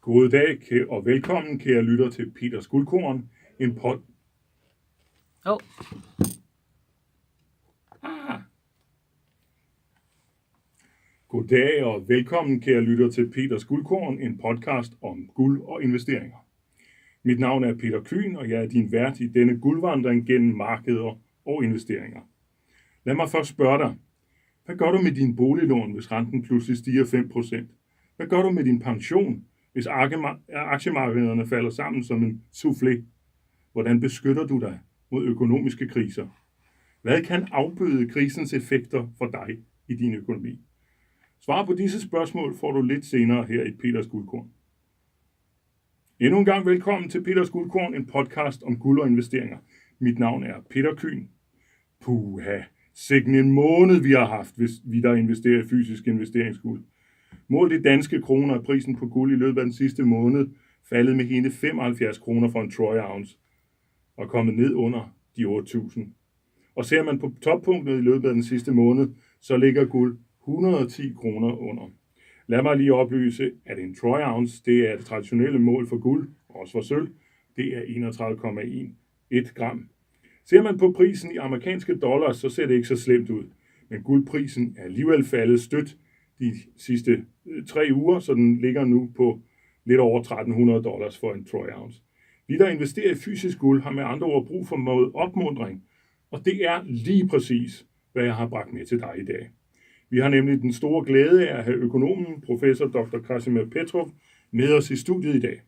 God dag og velkommen, kære lytter til Peters Guldkorn, en pod... God dag og velkommen, kære lytter til Peters Guldkorn, en podcast om guld og investeringer. Mit navn er Peter Kühn, og jeg er din vært i denne guldvandring gennem markeder og investeringer. Lad mig først spørge dig, hvad gør du med din boliglån, hvis renten pludselig stiger 5%? Hvad gør du med din pension, hvis aktiemarkederne falder sammen som en soufflé? Hvordan beskytter du dig mod økonomiske kriser? Hvad kan afbøde krisens effekter for dig i din økonomi? Svar på disse spørgsmål får du lidt senere her i Peters Guldkorn. Endnu en gang velkommen til Peters Guldkorn, en podcast om guld og investeringer. Mit navn er Peter Kühn. Puha, sikken en måned vi har haft, hvis vi der investerer i fysisk investeringsguld. Målt i danske kroner er prisen på guld i løbet af den sidste måned faldet med hele 75 kroner for en troy ounce og kommet ned under de 8.000. Og ser man på toppunktet i løbet af den sidste måned, så ligger guld 110 kroner under. Lad mig lige oplyse, at en troy ounce, det er det traditionelle mål for guld, også for sølv, det er 31,1 gram. Ser man på prisen i amerikanske dollars, så ser det ikke så slemt ud. Men guldprisen er alligevel faldet stødt de sidste 3 uger, så den ligger nu på lidt over $1.300 for en troy ounce. Vi, der investerer i fysisk guld, har med andre ord brug for noget opmuntring, og det er lige præcis, hvad jeg har bragt med til dig i dag. Vi har nemlig den store glæde af at have økonomen, professor Dr. Kasimir Petrov, med os i studiet i dag.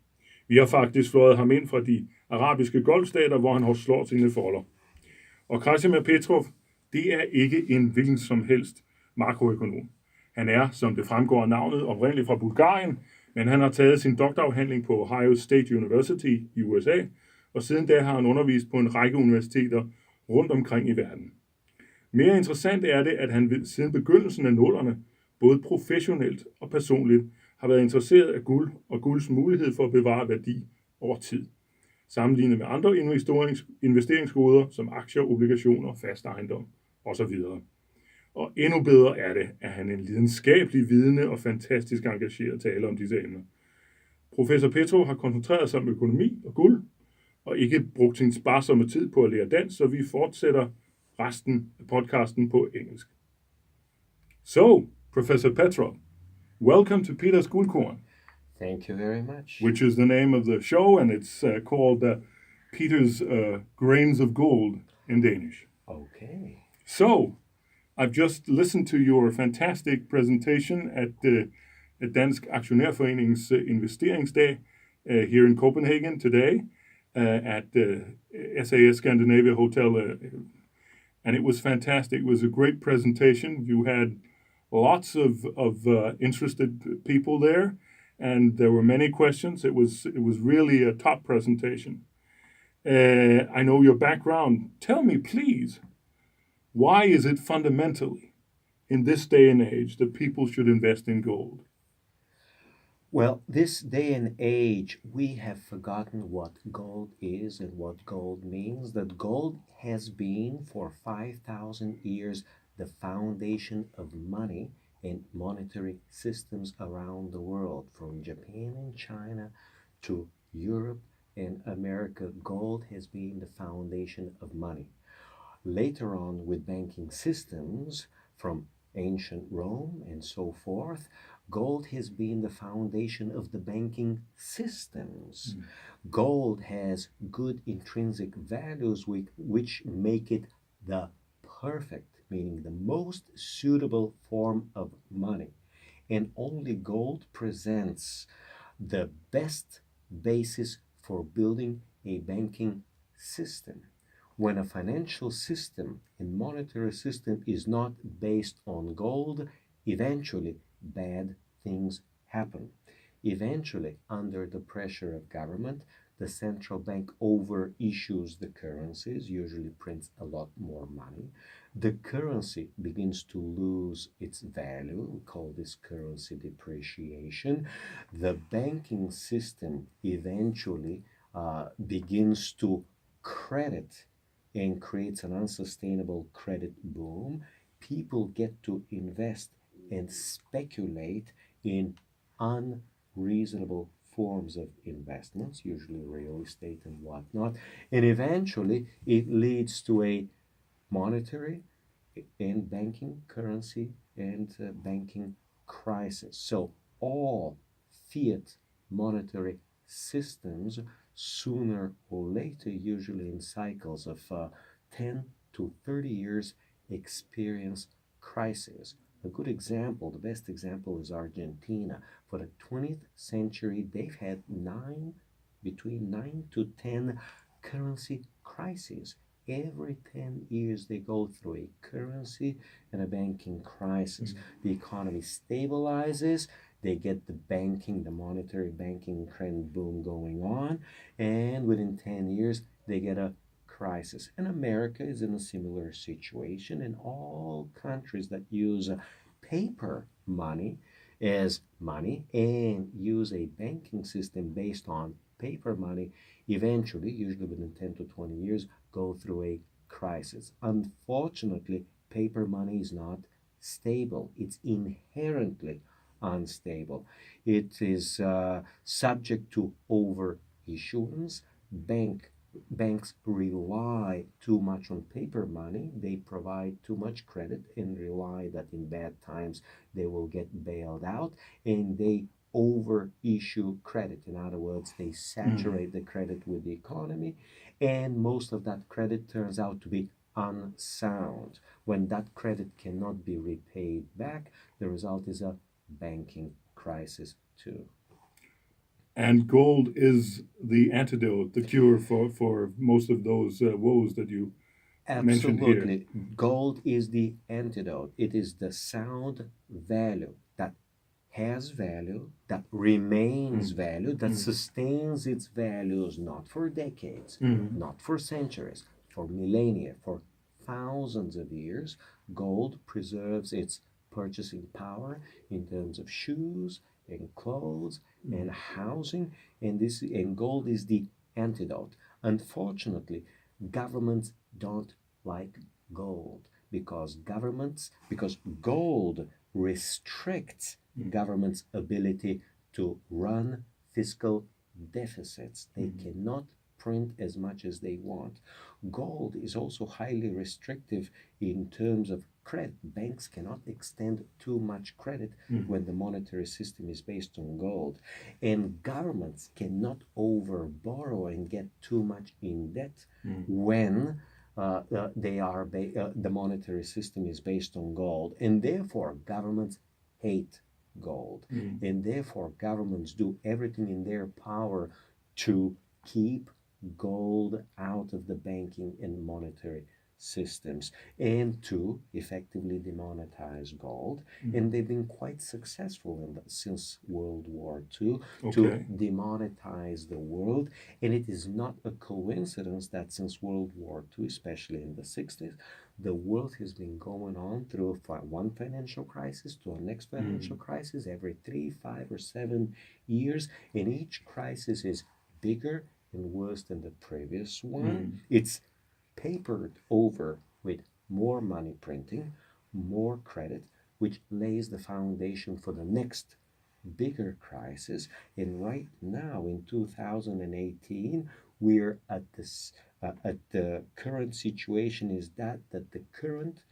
Vi har faktisk fløjet ham ind fra de arabiske golfstater, hvor han har slået sine folder. Og Kasimir Petrov, det er ikke en hvilken som helst makroøkonom. Han er, som det fremgår af navnet, oprindeligt fra Bulgarien, men han har taget sin doktorafhandling på Ohio State University i USA, og siden da har han undervist på en række universiteter rundt omkring i verden. Mere interessant er det, at han siden begyndelsen af 00'erne, både professionelt og personligt, har været interesseret af guld og gulds mulighed for at bevare værdi over tid, sammenlignet med andre investeringsgoder som aktier, obligationer, fast ejendom osv. Og endnu bedre er det, at han er en lidenskabelig vidne og fantastisk engageret taler om disse emner. Professor Petrov har koncentreret sig om økonomi og guld, og ikke brugt sin sparsomme tid på at lære dansk, så vi fortsætter resten af podcasten på engelsk. So, Professor Petrov, welcome to Peters Guldkorn. Thank you very much. Which is the name of the show, and it's called Peter's Grains of Gold in Danish. Okay. So, I've just listened to your fantastic presentation at Dansk Aktionærforenings investeringsdag here in Copenhagen today at SAS Scandinavia Hotel, and it was fantastic. It was a great presentation. You had lots of interested people there, and there were many questions. It was really a top presentation. I know your background. Tell me, please, why is it fundamentally in this day and age that people should invest in gold? Well, this day and age, we have forgotten what gold is and what gold means. That gold has been for 5,000 years the foundation of money and monetary systems around the world, from Japan and China to Europe and America. Gold has been the foundation of money. Later on, with banking systems from ancient Rome and so forth, gold has been the foundation of the banking systems. Gold has good intrinsic values which make it the perfect, meaning the most suitable form of money. And only gold presents the best basis for building a banking system. When a financial system and monetary system is not based on gold, eventually bad things happen. Eventually, under the pressure of government, the central bank overissues the currencies, usually prints a lot more money. The currency begins to lose its value. We call this currency depreciation. The banking system eventually begins to credit and creates an unsustainable credit boom. People get to invest and speculate in unreasonable forms of investments, usually real estate and whatnot, and eventually it leads to a monetary and banking currency and banking crisis. So all fiat monetary systems sooner or later, usually in cycles of 10 to 30 years, experience crisis. A good example, the best example is Argentina. For the 20th century, they've had between 9 to 10 currency crises. Every 10 years, they go through a currency and a banking crisis. The economy stabilizes, they get the monetary banking trend boom going on, and within 10 years, they get a crisis. And America is in a similar situation, and all countries that use paper money as money and use a banking system based on paper money eventually, usually within 10 to 20 years, go through a crisis. Unfortunately, paper money is not stable. It's inherently unstable. It is subject to over issuance. Banks rely too much on paper money. They provide too much credit and rely that in bad times they will get bailed out, and they over issue credit. In other words, they saturate the credit with the economy, and most of that credit turns out to be unsound. When that credit cannot be repaid back, the result is a banking crisis too. And gold is the antidote, the cure for most of those woes that you mentioned here. Absolutely. Gold is the antidote. It is the sound value that has value, that remains value, that sustains its values not for decades, not for centuries, for millennia, for thousands of years. Gold preserves its purchasing power in terms of shoes and clothes and housing, and gold is the antidote. Unfortunately, governments don't like gold because gold restricts government's ability to run fiscal deficits. They cannot print as much as they want. Gold is also highly restrictive in terms of credit. Banks cannot extend too much credit when the monetary system is based on gold. And governments cannot overborrow and get too much in debt when the monetary system is based on gold, and therefore governments hate gold, and therefore governments do everything in their power to keep gold out of the banking and monetary systems and to effectively demonetize gold. And they've been quite successful since World War II to demonetize the world. And it is not a coincidence that since World War II, especially in the 60s, the world has been going on through one financial crisis to a next financial crisis every 3, 5, or 7 years. And each crisis is bigger and worse than the previous one. It's papered over with more money printing, more credit, which lays the foundation for the next bigger crisis. And right now in 2018, we're at the current situation is that the current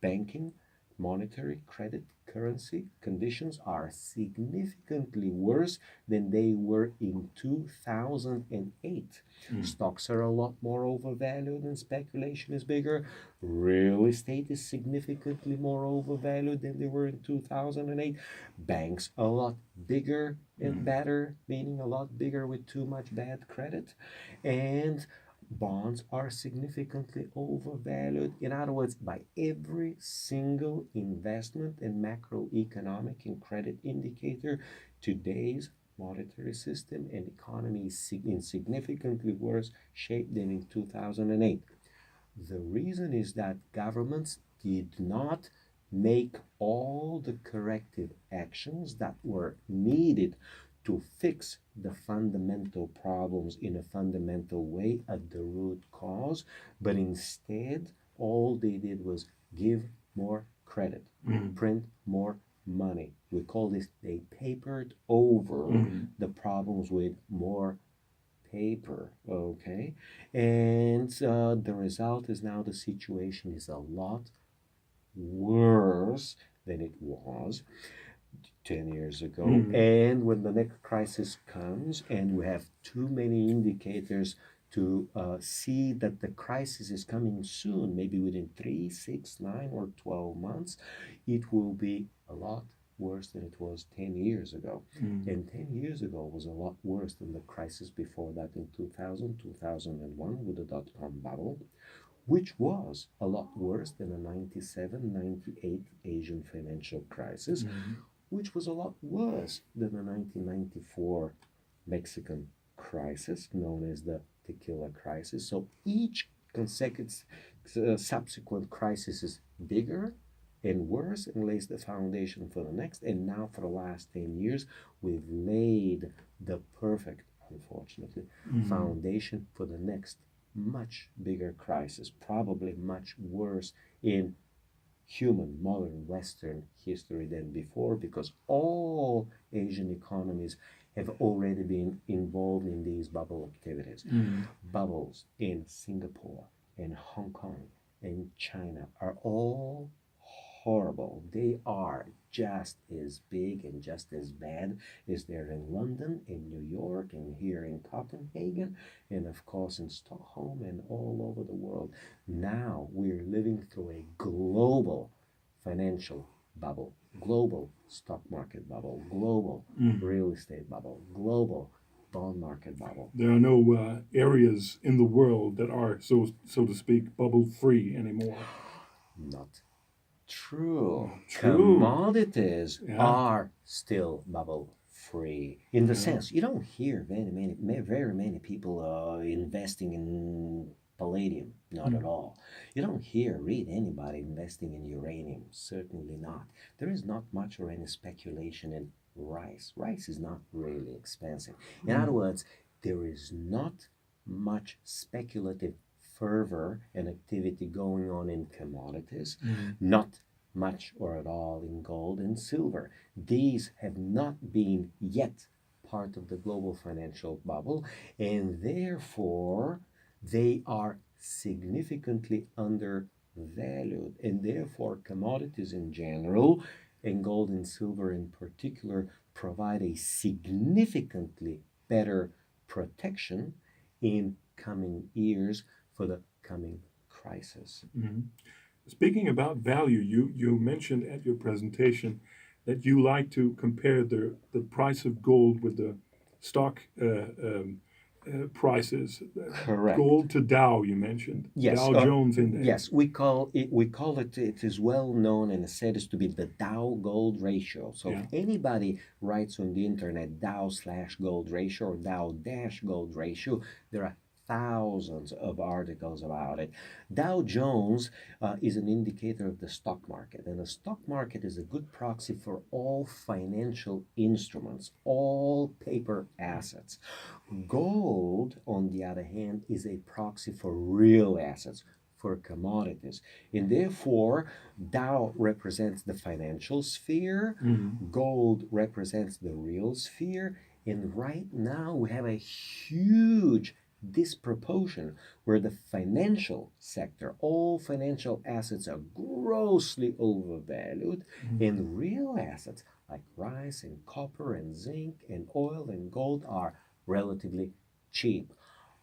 banking, monetary, credit, currency conditions are significantly worse than they were in 2008. Stocks are a lot more overvalued and speculation is bigger. Real estate is significantly more overvalued than they were in 2008. Banks a lot bigger and better, meaning a lot bigger with too much bad credit. And bonds are significantly overvalued. In other words, by every single investment and macroeconomic and credit indicator, today's monetary system and economy is in significantly worse shape than in 2008. The reason is that governments did not make all the corrective actions that were needed to fix the fundamental problems in a fundamental way at the root cause, but instead all they did was give more credit, print more money. We call this, they papered over Mhm. the problems with more paper, okay? And the result is now the situation is a lot worse than it was 10 years ago. Mhm. And when the next crisis comes and we have too many indicators to see that the crisis is coming soon, maybe within 3, 6, 9, or 12 months, it will be a lot worse than it was 10 years ago. Mhm. And 10 years ago was a lot worse than the crisis before that in 2000, 2001 with the dot-com bubble, which was a lot worse than the 97, 98 Asian financial crisis, Mhm. which was a lot worse than the 1994 Mexican crisis, known as the tequila crisis. So each consecutive subsequent crisis is bigger and worse and lays the foundation for the next. And now, for the last 10 years, we've laid the perfect, unfortunately, Mhm. foundation for the next much bigger crisis, probably much worse in human modern Western history than before, because all Asian economies have already been involved in these bubble activities. Mhm. Bubbles in Singapore and Hong Kong and China are all horrible. They are just as big and just as bad as they're in London, in New York, and here in Copenhagen, and of course in Stockholm and all over the world. Now we're living through a global financial bubble, global stock market bubble, global Mhm. real estate bubble, global bond market bubble. There are no areas in the world that are so to speak bubble free anymore. Not true. True. Commodities Yeah. are still bubble free in the Yeah. sense you don't hear very many people investing in palladium. Not at Mm. all. You don't read anybody investing in uranium. Certainly not. There is not much or any speculation in rice. Rice is not really expensive. In other Mm. words, there is not much speculative fervor and activity going on in commodities, Mm. not much or at all in gold and silver. These have not been yet part of the global financial bubble, and therefore they are significantly undervalued. And therefore, commodities in general, and gold and silver in particular, provide a significantly better protection in coming years for the coming crisis. Mm. Speaking about value, you mentioned at your presentation that you like to compare the price of gold with the stock prices. Correct. Gold to Dow, you mentioned Yes, Dow Jones Index. yes, we call it, it is well known and said is to be the Dow Gold ratio. So if Yeah. anybody writes on the internet Dow/gold ratio or Dow-gold ratio, there are thousands of articles about it. Dow Jones is an indicator of the stock market, and the stock market is a good proxy for all financial instruments, all paper assets. Gold, on the other hand, is a proxy for real assets, for commodities. And therefore, Dow represents the financial sphere, Mm. gold represents the real sphere. And right now, we have a huge disproportion where the financial sector, all financial assets are grossly overvalued, Mm. and real assets like rice and copper and zinc and oil and gold are relatively cheap.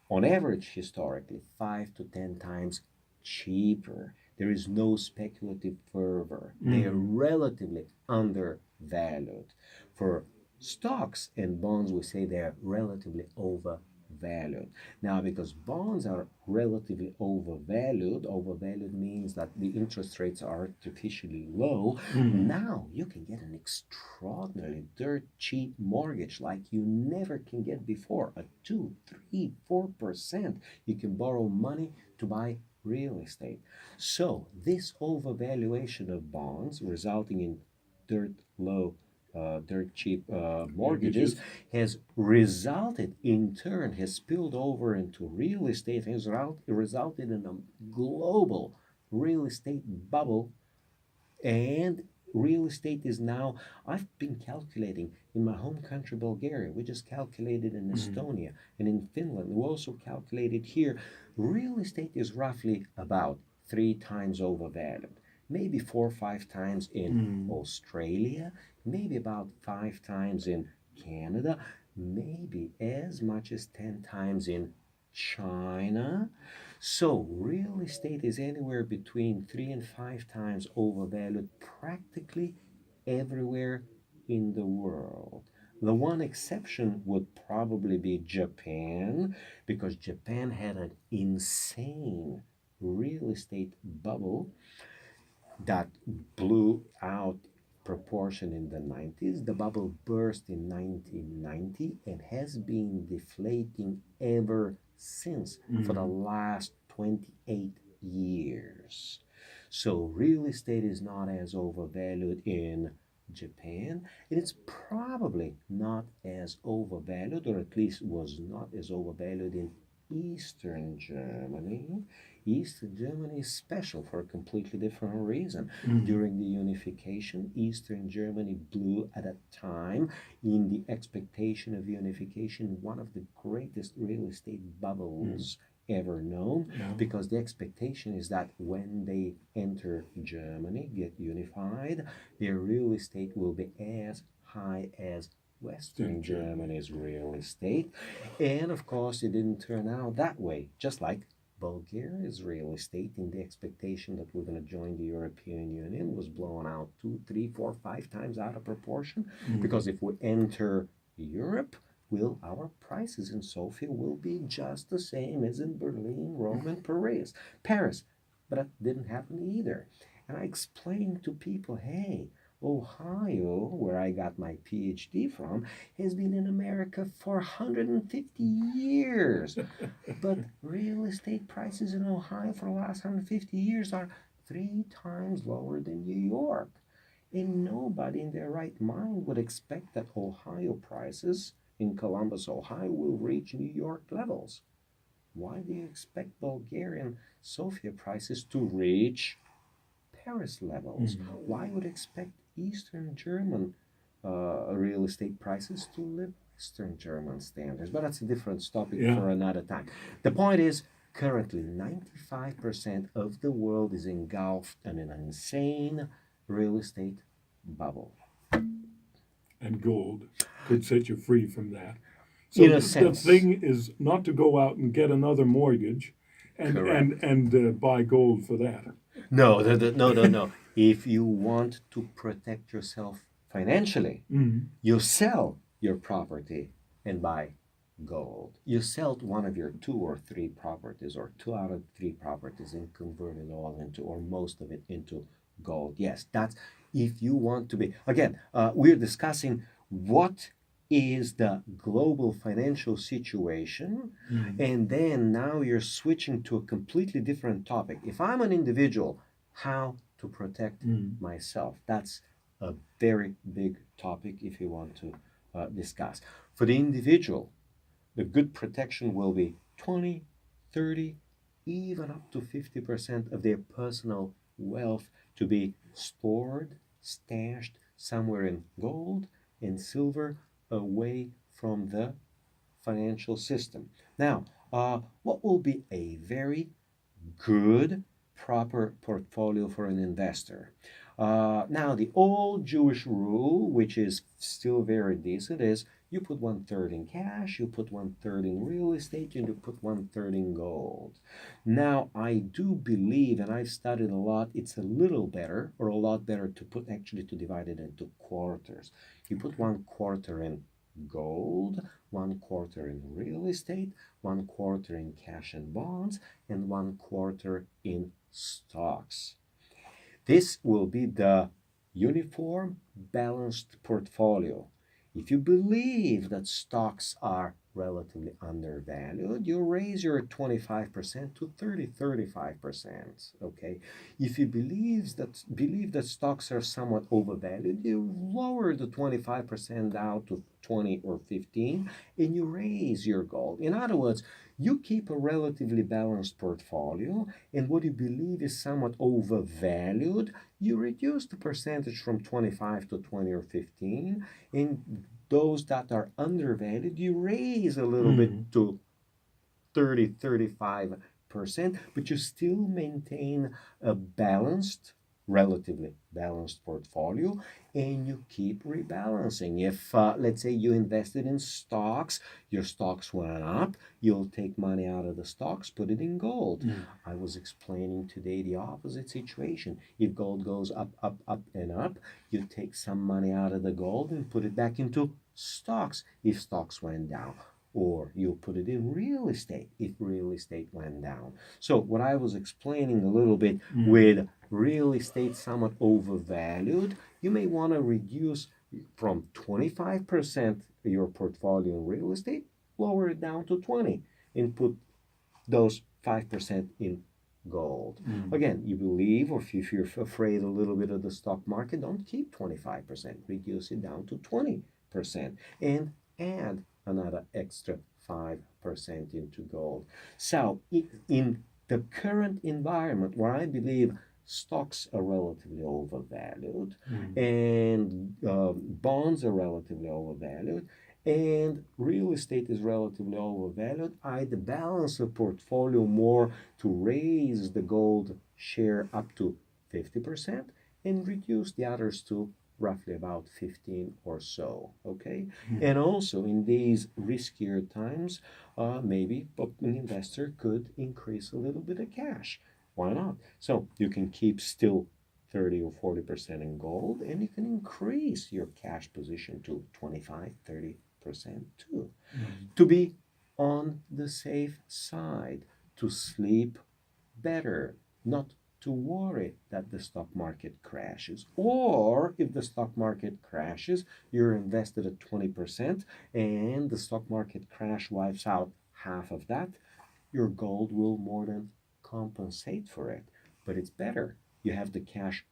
On average, historically, 5 to 10 times cheaper. There is no speculative fervor. They are Mm. relatively undervalued. For stocks and bonds, we say they're relatively overvalued. Now, because bonds are relatively overvalued means that the interest rates are artificially low. Mm. Now you can get an extraordinarily dirt cheap mortgage like you never can get before. A 2, 3, 4%. You can borrow money to buy real estate. So this overvaluation of bonds resulting in dirt low dirt cheap mortgages Mortgages. has resulted in turn has spilled over into real estate, has resulted in a global real estate bubble, and real estate is now, I've been calculating in my home country, Bulgaria. We just calculated in Estonia and in Finland. We also calculated here. Real estate is roughly about 3 times overvalued. Maybe 4 or 5 times in Australia, maybe about 5 times in Canada, maybe as much as 10 times in China. So real estate is anywhere between 3 and 5 times overvalued practically everywhere in the world. The one exception would probably be Japan, because Japan had an insane real estate bubble that blew out proportion in the 90s. The bubble burst in 1990 and has been deflating ever since for the last 28 years. So real estate is not as overvalued in Japan, and it's probably not as overvalued, or at least was not as overvalued in Eastern Germany. Eastern Germany is special for a completely different reason. During the unification, Eastern Germany blew at a time in the expectation of unification one of the greatest real estate bubbles ever known, because the expectation is that when they enter Germany, get unified, their real estate will be as high as Western Germany's real estate. And of course, it didn't turn out that way, just like Bulgaria's real estate, in the expectation that we're going to join the European Union, was blown out 2, 3, 4, 5 times out of proportion. Because if we enter Europe, our prices in Sofia will be just the same as in Berlin, Rome, and Paris. But that didn't happen either. And I explained to people, hey, Ohio, where I got my PhD from, has been in America for 150 years. But real estate prices in Ohio for the last 150 years are 3 times lower than New York. And nobody in their right mind would expect that Ohio prices in Columbus, Ohio, will reach New York levels. Why do you expect Bulgarian Sofia prices to reach Paris levels? Why would you expect Eastern German real estate prices to live Western German standards? But that's a different topic for another time. The point is, currently 95% of the world is engulfed in an insane real estate bubble. And gold could set you free from that. So In a the sense. thing is not to go out and get another mortgage and buy gold for that. No. If you want to protect yourself financially, you sell your property and buy gold. You sell one of your 2 or 3 properties, or 2 out of 3 properties, and convert it all into, or most of it into gold. Yes, that's if you want to be. Again, we're discussing what is the global financial situation, and then now you're switching to a completely different topic. If I'm an individual, how to protect myself? That's a very big topic if you want to discuss. For the individual, the good protection will be 20, 30, even up to 50% of their personal wealth to be stored, stashed somewhere in gold and silver, away from the financial system. Now, what will be a very good, proper portfolio for an investor? Now, the old Jewish rule, which is still very decent, is you put 1/3 in cash, you put 1/3 in real estate, and you put 1/3 in gold. Now, I do believe, and I've studied a lot, it's a little better, or a lot better, to divide it into quarters. You put 1/4 in gold, 1/4 in real estate, 1/4 in cash and bonds, and 1/4 in stocks. This will be the uniform, balanced portfolio. If you believe that stocks are relatively undervalued, you raise your 25% to 35%. Okay. If you believe that stocks are somewhat overvalued, you lower the 25% down to 20 or 15 and you raise your gold. In other words, you keep a relatively balanced portfolio, and what you believe is somewhat overvalued, you reduce the percentage from 25 to 20 or 15, and those that are undervalued, you raise a little bit to 30, 35%, but you still maintain a relatively balanced portfolio, and you keep rebalancing. If, let's say, you invested in stocks, your stocks went up, you'll take money out of the stocks, put it in gold. I was explaining today the opposite situation. If gold goes up, up, up, and up, you take some money out of the gold and put it back into stocks if stocks went down. Or you'll put it in real estate if real estate went down. So what I was explaining a little bit with real estate somewhat overvalued, you may want to reduce from 25% your portfolio in real estate, lower it down to 20 and put those 5% in gold. Again, you believe, or if you're afraid a little bit of the stock market, don't keep 25%, reduce it down to 20% and add another extra 5% into gold. So in the current environment where I believe stocks are relatively overvalued and bonds are relatively overvalued and real estate is relatively overvalued, I'd balance the portfolio more to raise the gold share up to 50% and reduce the others to roughly about 15 or so. Okay. And also in these riskier times, maybe an investor could increase a little bit of cash. Why not? So you can keep still 30 or 40% in gold, and you can increase your cash position to 25, 30% too. To be on the safe side, to sleep better, not to worry that the stock market crashes. Or if the stock market crashes, you're invested at 20% and the stock market crash wipes out half of that, your gold will more than compensate for it. But it's better. You have the cash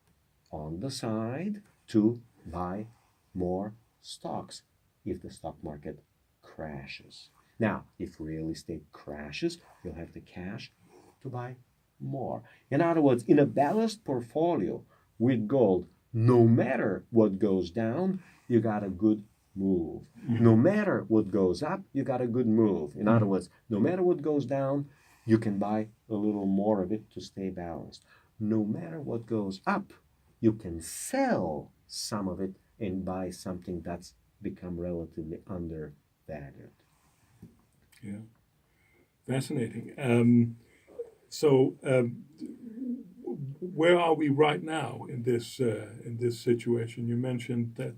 on the side to buy more stocks if the stock market crashes. Now, if real estate crashes, you'll have the cash to buy more. In other words, in a balanced portfolio with gold, no matter what goes down, you got a good move. No matter what goes up, you got a good move. In other words, no matter what goes down, you can buy a little more of it to stay balanced. No matter what goes up, you can sell some of it and buy something that's become relatively undervalued. Yeah, fascinating. So, where are we right now in this situation? You mentioned that.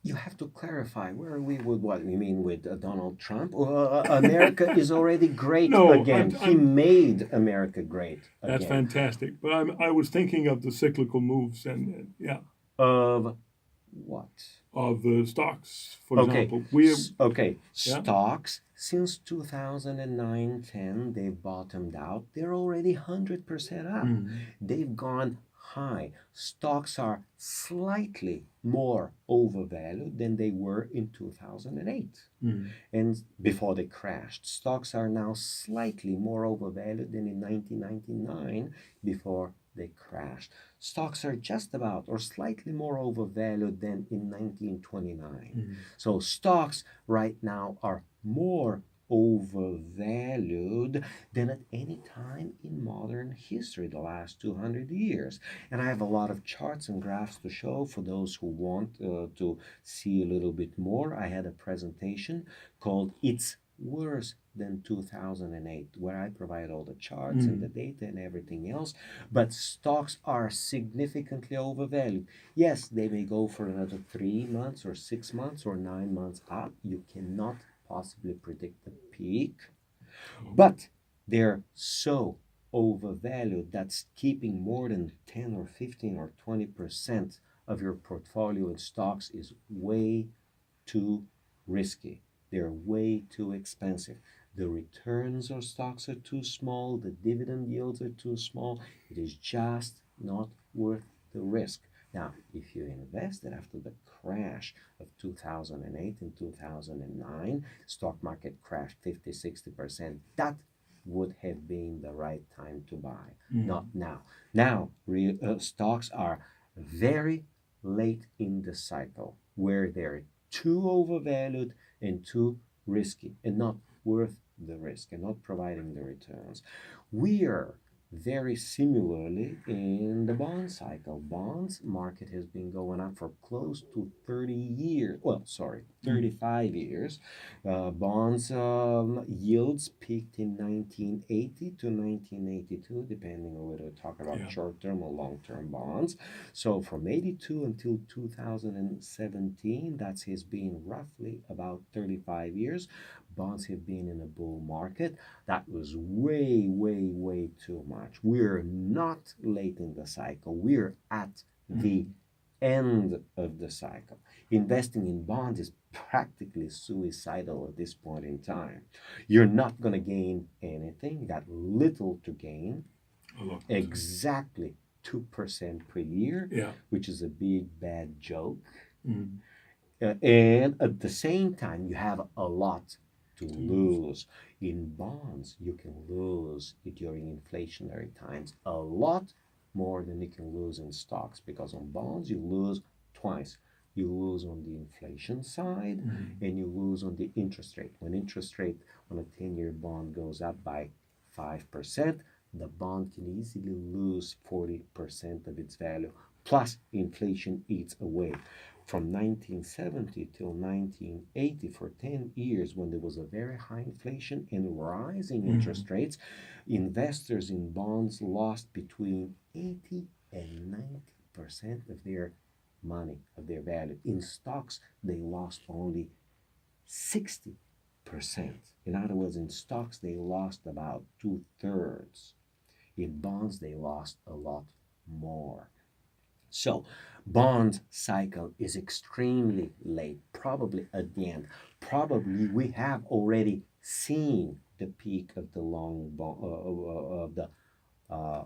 You have to clarify, where are we with what? You mean with Donald Trump? America is already great No, again. He made America great again. That's fantastic. But I was thinking of the cyclical moves and yeah. Of what? Of the stocks, for Okay. example. Okay. Yeah. Stocks, since 2009-10, they've bottomed out. They're already 100% up. They've gone high. Stocks are slightly more overvalued than they were in 2008. And before they crashed. Stocks are now slightly more overvalued than in 1999 before they crashed. Stocks are just about or slightly more overvalued than in 1929. So stocks right now are more overvalued than at any time in modern history, the last 200 years. And I have a lot of charts and graphs to show for those who want to see a little bit more. I had a presentation called It's Worse Than 2008, where I provide all the charts and the data and everything else. But stocks are significantly overvalued. Yes, they may go for another 3 months or 6 months or 9 months up. You cannot possibly predict the peak, but they're so overvalued that's keeping more than 10 or 15 or 20% of your portfolio in stocks is way too risky. They're way too expensive. The returns of stocks are too small, the dividend yields are too small. It is just not worth the risk. Now, if you invested after the crash of 2008 and 2009, stock market crashed 50, 60%, that would have been the right time to buy, not now. Now, stocks are very late in the cycle where they're too overvalued and too risky and not worth the risk and not providing the returns. We are very similarly in the bond cycle. Bonds market has been going up for close to 30 years. Well, sorry, 35 years. Bonds yields peaked in 1980 to 1982, depending on whether we talk about short-term or long-term bonds. So from 82 until 2017, that has been roughly about 35 years. Bonds have been in a bull market. That was way, way, way too much. We're not late in the cycle. We're at the end of the cycle. Investing in bonds is practically suicidal at this point in time. You're not going to gain anything. You got little to gain. Exactly 2% per year, which is a big bad joke. And at the same time, you have a lot to lose. In bonds, you can lose during inflationary times a lot more than you can lose in stocks, because on bonds you lose twice. You lose on the inflation side and you lose on the interest rate. When interest rate on a 10-year bond goes up by 5%, the bond can easily lose 40% of its value, plus inflation eats away. From 1970 till 1980, for 10 years, when there was a very high inflation and rising interest rates, investors in bonds lost between 80 and 90% of their money, of their value. In stocks, they lost only 60%. In other words, in stocks, they lost about 2/3. In bonds, they lost a lot more. So, bond cycle is extremely late, probably at the end. Probably we have already seen the peak of the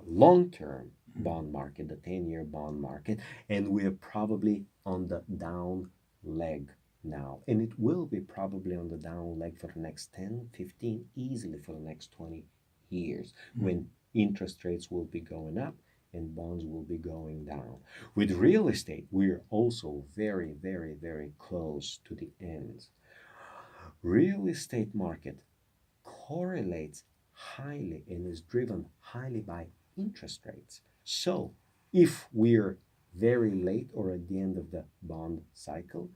long-term bond market, the 10-year bond market, and we're probably on the down leg now. And it will be probably on the down leg for the next 10, 15, easily for the next 20 years, when interest rates will be going up and bonds will be going down. With real estate, we're also very, very, very close to the end. Real estate market correlates highly and is driven highly by interest rates. So if we're very late or at the end of the bond cycle,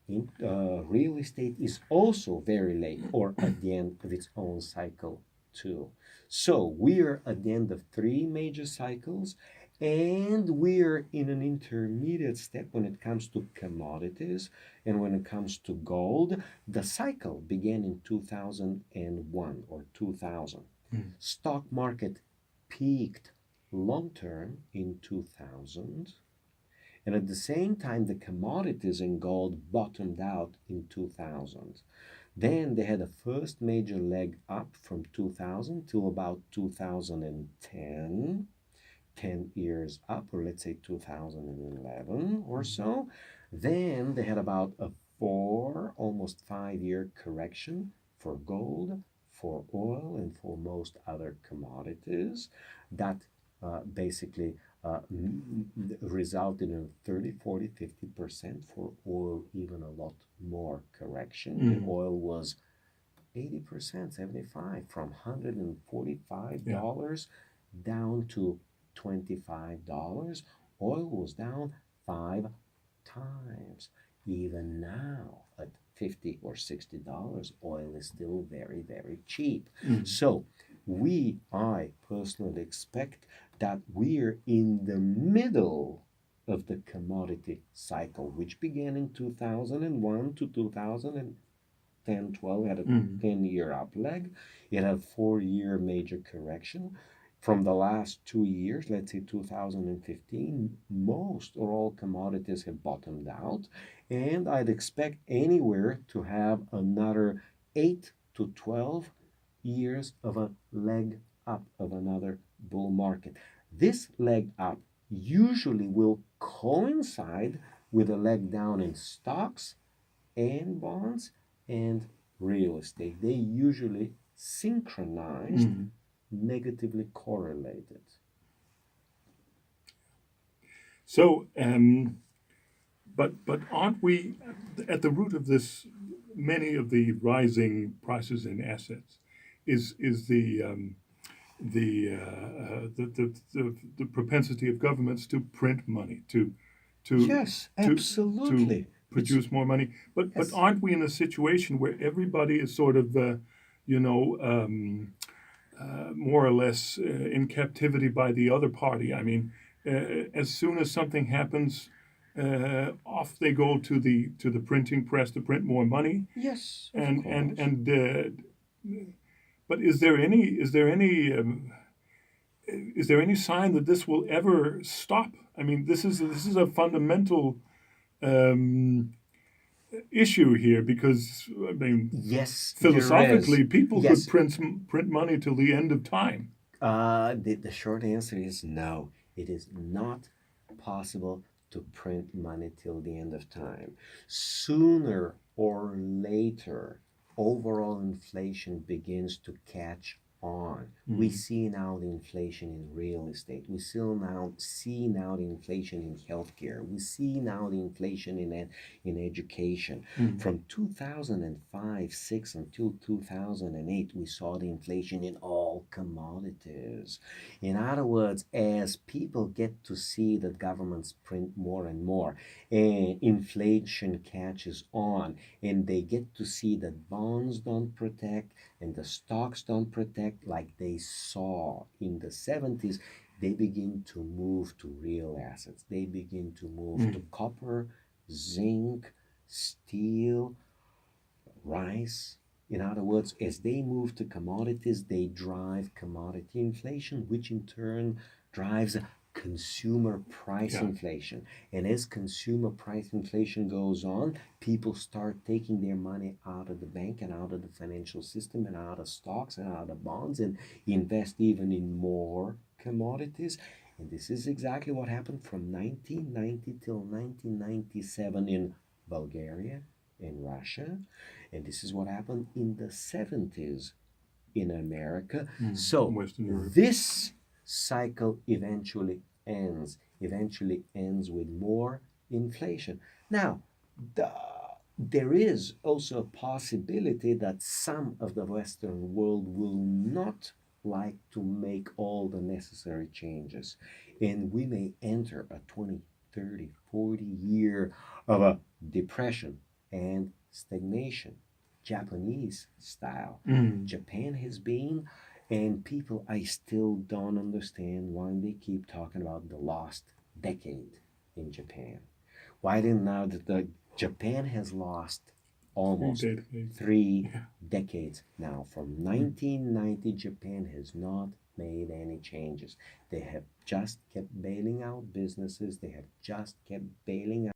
real estate is also very late or at the end of its own cycle too. So we're at the end of 3 major cycles, and we're in an intermediate step when it comes to commodities and when it comes to gold. The cycle began in 2001 or 2000. Stock market peaked long term in 2000. And at the same time, the commodities in gold bottomed out in 2000. Then they had a first major leg up from 2000 to about 2010, 10 years up, or let's say 2011 or so. Then they had about a 4, almost 5-year correction for gold, for oil, and for most other commodities that basically resulted in 30, 40, 50% for oil, even a lot more correction. The oil was 80%, 75, from $145 down to $25. Oil was down 5 times. Even now, at $50 or $60, oil is still very, very cheap. So I personally expect that we're in the middle of the commodity cycle, which began in 2001 to 2010, 12, had a 10-year up leg. It had a 4-year major correction. From the last 2 years, let's say 2015, most or all commodities have bottomed out, and I'd expect anywhere to have another 8 to 12 years of a leg up of another bull market. This leg up usually will coincide with a leg down in stocks and bonds and real estate. They usually synchronized, negatively correlated. So, but aren't we at the root of this? Many of the rising prices in assets is the propensity of governments to print money to Yes, to absolutely. produce more money. But Yes. aren't we in a situation where everybody is sort of you know more or less in captivity by the other party? I mean, as soon as something happens, off they go to the printing press to print more money. Yes, of And course. but is there any sign that this will ever stop? I mean, this is a fundamental um, issue here because I mean, Yes, there is. philosophically, people could Yes. print money till the end of time. The short answer is no. It is not possible to print money till the end of time. Sooner or later, overall inflation begins to catch on. We see now the inflation in real estate. We still now see now the inflation in healthcare. We see now the inflation in education. From 2005, 6 until 2008, we saw the inflation in all commodities. In other words, as people get to see that governments print more and more, and inflation catches on, and they get to see that bonds don't protect and the stocks don't protect like they saw in the 70s, they begin to move to real assets. They begin to move to copper, zinc, steel, rice. In other words, as they move to commodities, they drive commodity inflation, which in turn drives consumer price Yeah. inflation. And as consumer price inflation goes on, people start taking their money out of the bank and out of the financial system and out of stocks and out of bonds and invest even in more commodities. And this is exactly what happened from 1990 till 1997 in Bulgaria, in Russia, and this is what happened in the 70s in America. So Western Europe. this cycle eventually ends with more inflation. Now, the, there is also a possibility that some of the Western world will not like to make all the necessary changes. And we may enter a 20, 30, 40 year of a depression and stagnation, Japanese style. Japan has been, and people, I still don't understand why they keep talking about the lost decade in Japan. Why didn't now that the Japan has lost almost Decades. 3 decades now. From 1990, Japan has not made any changes. They have just kept bailing out businesses. They have just kept bailing